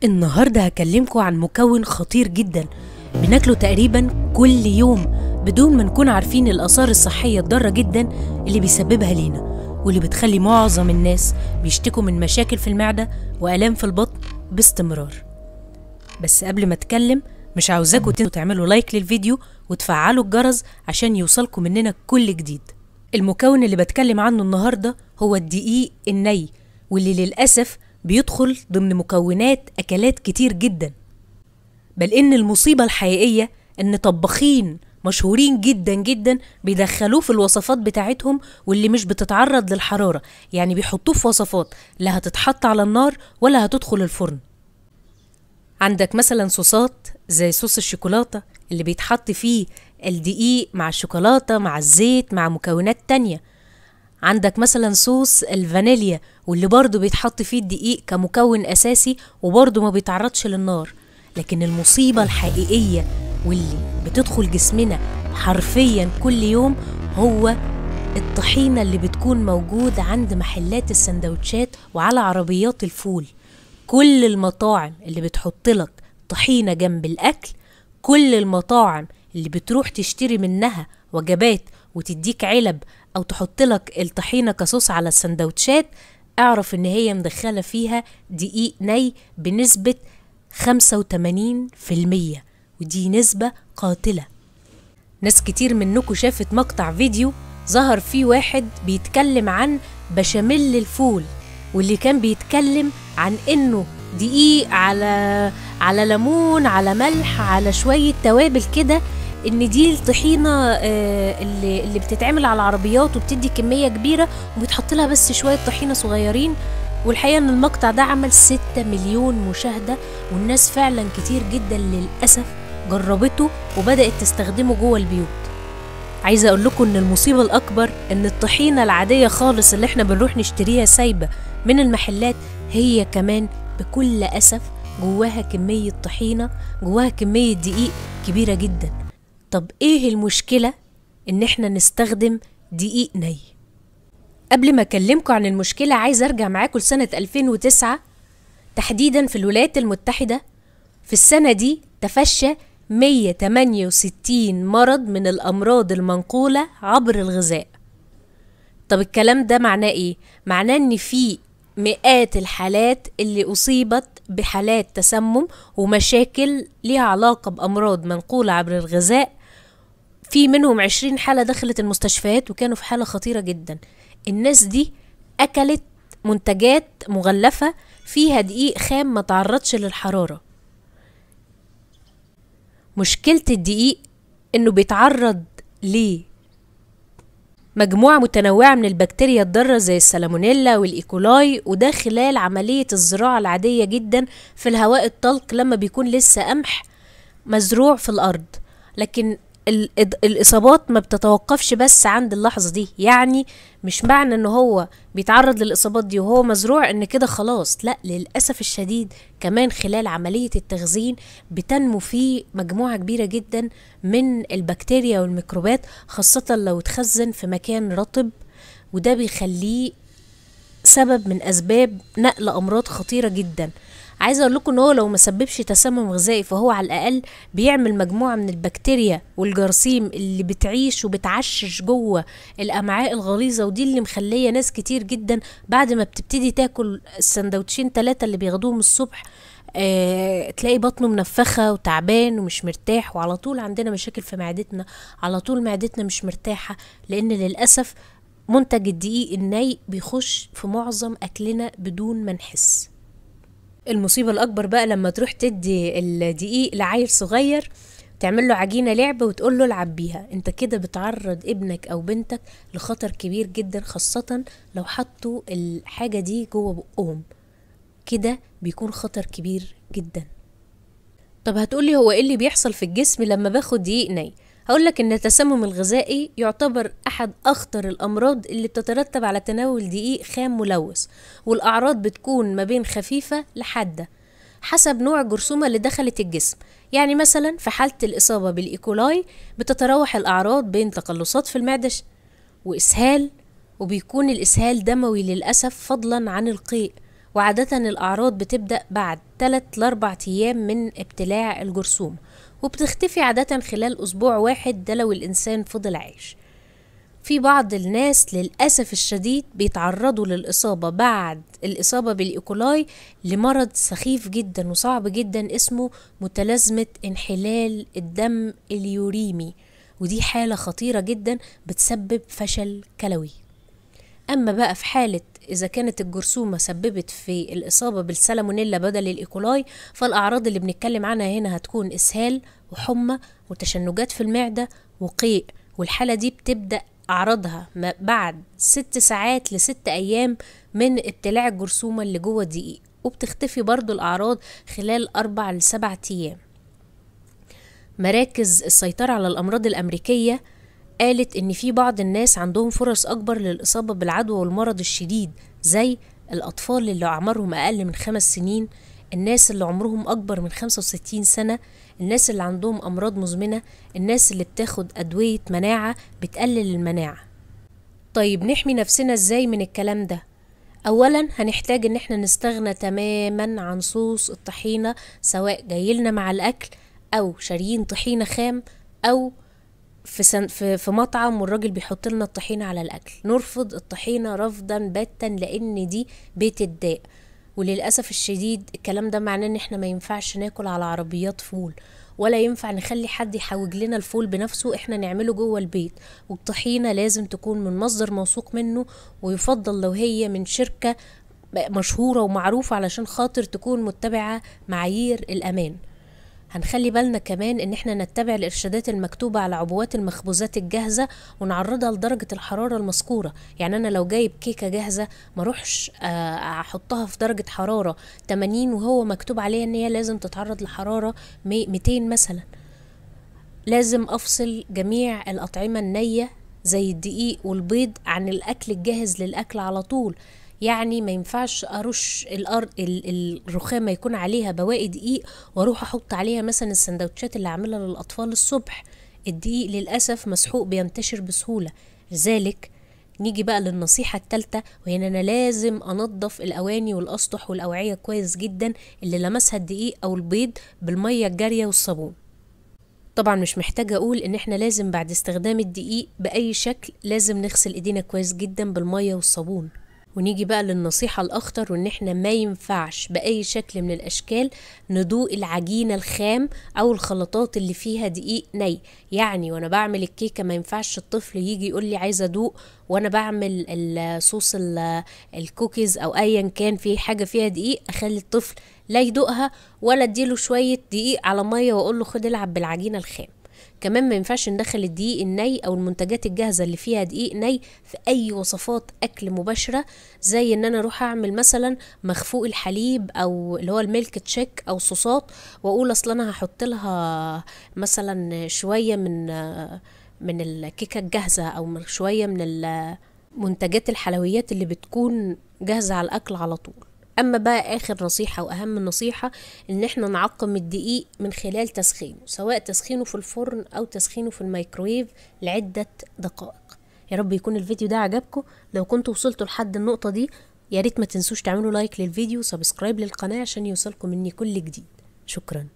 النهاردة هكلمكم عن مكون خطير جدا بناكله تقريبا كل يوم بدون ما نكون عارفين الآثار الصحية الضارة جدا اللي بيسببها لينا، واللي بتخلي معظم الناس بيشتكوا من مشاكل في المعدة وآلام في البطن باستمرار. بس قبل ما اتكلم مش عاوزاكم تعملوا لايك للفيديو وتفعلوا الجرس عشان يوصلكم مننا كل جديد. المكون اللي بتكلم عنه النهاردة هو الدقيق الني، واللي للأسف بيدخل ضمن مكونات أكلات كتير جدا، بل إن المصيبة الحقيقية إن طباخين مشهورين جدا جدا بيدخلوه في الوصفات بتاعتهم، واللي مش بتتعرض للحرارة، يعني بيحطوه في وصفات لا هتتحط على النار ولا هتدخل الفرن. عندك مثلا صوصات زي صوص الشوكولاتة اللي بيتحط فيه الدقيق مع الشوكولاتة مع الزيت مع مكونات تانية. عندك مثلا صوص الفانيليا واللي برضو بيتحط فيه الدقيق كمكون أساسي وبرضو ما بيتعرضش للنار. لكن المصيبة الحقيقية واللي بتدخل جسمنا حرفيا كل يوم هو الطحينة اللي بتكون موجودة عند محلات السندوتشات وعلى عربيات الفول. كل المطاعم اللي بتحط لك طحينة جنب الأكل، كل المطاعم اللي بتروح تشتري منها وجبات وتديك علب أو تحط لك الطحينة كصوص على السندوتشات، اعرف ان هي مدخلة فيها دقيق ني بنسبة 85%، ودي نسبة قاتلة. ناس كتير منكم شافت مقطع فيديو ظهر فيه واحد بيتكلم عن بشاميل الفول، واللي كان بيتكلم عن انه دقيق على ليمون على ملح على شوية توابل كده، ان دي الطحينة اللي بتتعمل على العربيات وبتدي كمية كبيرة وبيتحط لها بس شوية طحينة صغيرين. والحقيقة ان المقطع ده عمل 6 مليون مشاهدة، والناس فعلا كتير جدا للأسف جربته وبدأت تستخدمه جوه البيوت. عايزة اقول لكم ان المصيبة الاكبر ان الطحينة العادية خالص اللي احنا بنروح نشتريها سايبة من المحلات هي كمان بكل أسف جواها كمية طحينة، جواها كمية دقيق كبيرة جدا. طب ايه المشكلة ان احنا نستخدم دقيق ني؟ قبل ما اكلمكم عن المشكلة عايز ارجع معاكم لسنة 2009 تحديدا في الولايات المتحدة. في السنة دي تفشى 168 مرض من الامراض المنقولة عبر الغذاء. طب الكلام ده معناه ايه؟ معناه ان في مئات الحالات اللي أصيبت بحالات تسمم ومشاكل ليها علاقة بأمراض منقولة عبر الغذاء. في منهم 20 حالة دخلت المستشفيات وكانوا في حالة خطيرة جدا. الناس دي أكلت منتجات مغلفة فيها دقيق خام ما تعرضش للحرارة. مشكلة الدقيق إنه بيتعرض مجموعة متنوعة من البكتيريا الضارة زي السالمونيلا والإيكولاي، وده خلال عملية الزراعة العادية جدا في الهواء الطلق لما بيكون لسه قمح مزروع في الأرض. لكن الإصابات ما بتتوقفش بس عند اللحظة دي، يعني مش معنى إنه هو بيتعرض للإصابات دي وهو مزروع إن كده خلاص، لا، للأسف الشديد كمان خلال عملية التخزين بتنمو فيه مجموعة كبيرة جدا من البكتيريا والميكروبات، خاصة لو اتخزن في مكان رطب، وده بيخليه سبب من أسباب نقل أمراض خطيرة جدا. عايزة اقول لكم ان هو لو ما سببش تسمم غذائي فهو على الاقل بيعمل مجموعة من البكتيريا والجراثيم اللي بتعيش وبتعشش جوه الامعاء الغليظة، ودي اللي مخلية ناس كتير جدا بعد ما بتبتدي تاكل السندوتشين 3 اللي بياخدوهم الصبح تلاقي بطنه منفخة وتعبان ومش مرتاح، وعلى طول عندنا مشاكل في معدتنا، على طول معدتنا مش مرتاحة، لان للأسف منتج الدقيق الني بيخش في معظم اكلنا بدون ما نحس. المصيبة الأكبر بقى لما تروح تدي الدقيق لعيل صغير تعمل له عجينة لعبة وتقول له العب بيها، انت كده بتعرض ابنك أو بنتك لخطر كبير جدا، خاصة لو حطوا الحاجة دي جوه بقهم، كده بيكون خطر كبير جدا. طب هتقولي هو ايه اللي بيحصل في الجسم لما باخد دقيق ني؟ هقولك ان التسمم الغذائي يعتبر احد اخطر الامراض اللي بتترتب على تناول دقيق خام ملوث، والاعراض بتكون ما بين خفيفة لحادة حسب نوع الجرثومة اللي دخلت الجسم. يعني مثلا في حالة الاصابة بالايكولاي بتتراوح الاعراض بين تقلصات في المعدة واسهال، وبيكون الاسهال دموي للأسف فضلا عن القيء، وعادة الأعراض بتبدأ بعد 3 ل 4 أيام من ابتلاع الجرثومة، وبتختفي عادة خلال أسبوع واحد، ده لو الإنسان فضل عايش. في بعض الناس للأسف الشديد بيتعرضوا للإصابة بعد الإصابة بالإيكولاي لمرض سخيف جدا وصعب جدا اسمه متلازمة انحلال الدم اليوريمي، ودي حالة خطيرة جدا بتسبب فشل كلوي. أما بقى في حالة إذا كانت الجرثومة سببت في الإصابة بالسالمونيلا بدل الإيكولاي، فالأعراض اللي بنتكلم عنها هنا هتكون إسهال وحمى وتشنجات في المعدة وقيء، والحالة دي بتبدأ أعراضها بعد 6 ساعات ل6 أيام من ابتلاع الجرثومة اللي جوه الدقيق، وبتختفي برضو الأعراض خلال 4 ل 7 أيام. مراكز السيطرة على الأمراض الأمريكية قالت إن في بعض الناس عندهم فرص أكبر للإصابة بالعدوى والمرض الشديد، زي الأطفال اللي عمرهم أقل من 5 سنين، الناس اللي عمرهم أكبر من 65 سنة، الناس اللي عندهم أمراض مزمنة، الناس اللي بتاخد أدوية مناعة بتقلل المناعة. طيب نحمي نفسنا إزاي من الكلام ده؟ أولا هنحتاج إن احنا نستغنى تماما عن صوص الطحينة، سواء جايلنا مع الأكل أو شاريين طحينة خام أو في مطعم والراجل بيحط لنا الطحينة على الأكل. نرفض الطحينة رفضا باتا، لأن دي بيت الداء. وللأسف الشديد الكلام ده معناه ان احنا ما ينفعش ناكل على عربيات فول، ولا ينفع نخلي حد يحوج لنا الفول بنفسه، احنا نعمله جوه البيت. والطحينة لازم تكون من مصدر موثوق منه، ويفضل لو هي من شركة مشهورة ومعروفة علشان خاطر تكون متبعة معايير الأمان. هنخلي بالنا كمان ان احنا نتبع الارشادات المكتوبة على عبوات المخبوزات الجاهزة ونعرضها لدرجة الحرارة المذكورة. يعني انا لو جايب كيكة جاهزة ما روحش احطها في درجة حرارة 80 وهو مكتوب عليها ان هي لازم تتعرض لحرارة 200 مثلا. لازم افصل جميع الاطعمة النية زي الدقيق والبيض عن الاكل الجاهز للاكل على طول. يعني ما ينفعش ارش الرخامه يكون عليها بواقي دقيق واروح احط عليها مثلا السندوتشات اللي عاملها للاطفال الصبح. الدقيق للاسف مسحوق بينتشر بسهوله. لذلك نيجي بقى للنصيحه الثالثه، وهي ان انا لازم انظف الاواني والاسطح والاوعيه كويس جدا اللي لمسها الدقيق او البيض بالميه الجاريه والصابون. طبعا مش محتاجة اقول ان احنا لازم بعد استخدام الدقيق باي شكل لازم نغسل ايدينا كويس جدا بالميه والصابون. ونيجي بقى للنصيحة الأخطر، وإن إحنا ما ينفعش بأي شكل من الأشكال ندوق العجينة الخام أو الخلطات اللي فيها دقيق ني. يعني وأنا بعمل الكيكة ما ينفعش الطفل يجي يقول لي عايزة أدوق وأنا بعمل الصوص الكوكيز أو أيا كان في حاجة فيها دقيق، أخلي الطفل لا يدوقها ولا أديله شوية دقيق على مية وأقول له خد العب بالعجينة الخام. كمان ما ينفعش ندخل الدقيق الني او المنتجات الجاهزة اللي فيها دقيق ني في اي وصفات اكل مباشرة، زي ان انا اروح اعمل مثلا مخفوق الحليب او اللي هو الميلك تشيك او صوصات واقول اصلا انا هحط لها مثلا شوية من الكيكة الجاهزة او شوية من منتجات الحلويات اللي بتكون جاهزة على الاكل على طول. اما بقى اخر نصيحة واهم نصيحة، ان احنا نعقم الدقيق من خلال تسخينه، سواء تسخينه في الفرن او تسخينه في الميكرويف لعدة دقائق. يا رب يكون الفيديو ده عجبكم. لو كنتوا وصلتوا لحد النقطة دي يا ريت ما تنسوش تعملوا لايك للفيديو وسبسكرايب للقناة عشان يوصلكم مني كل جديد. شكرا.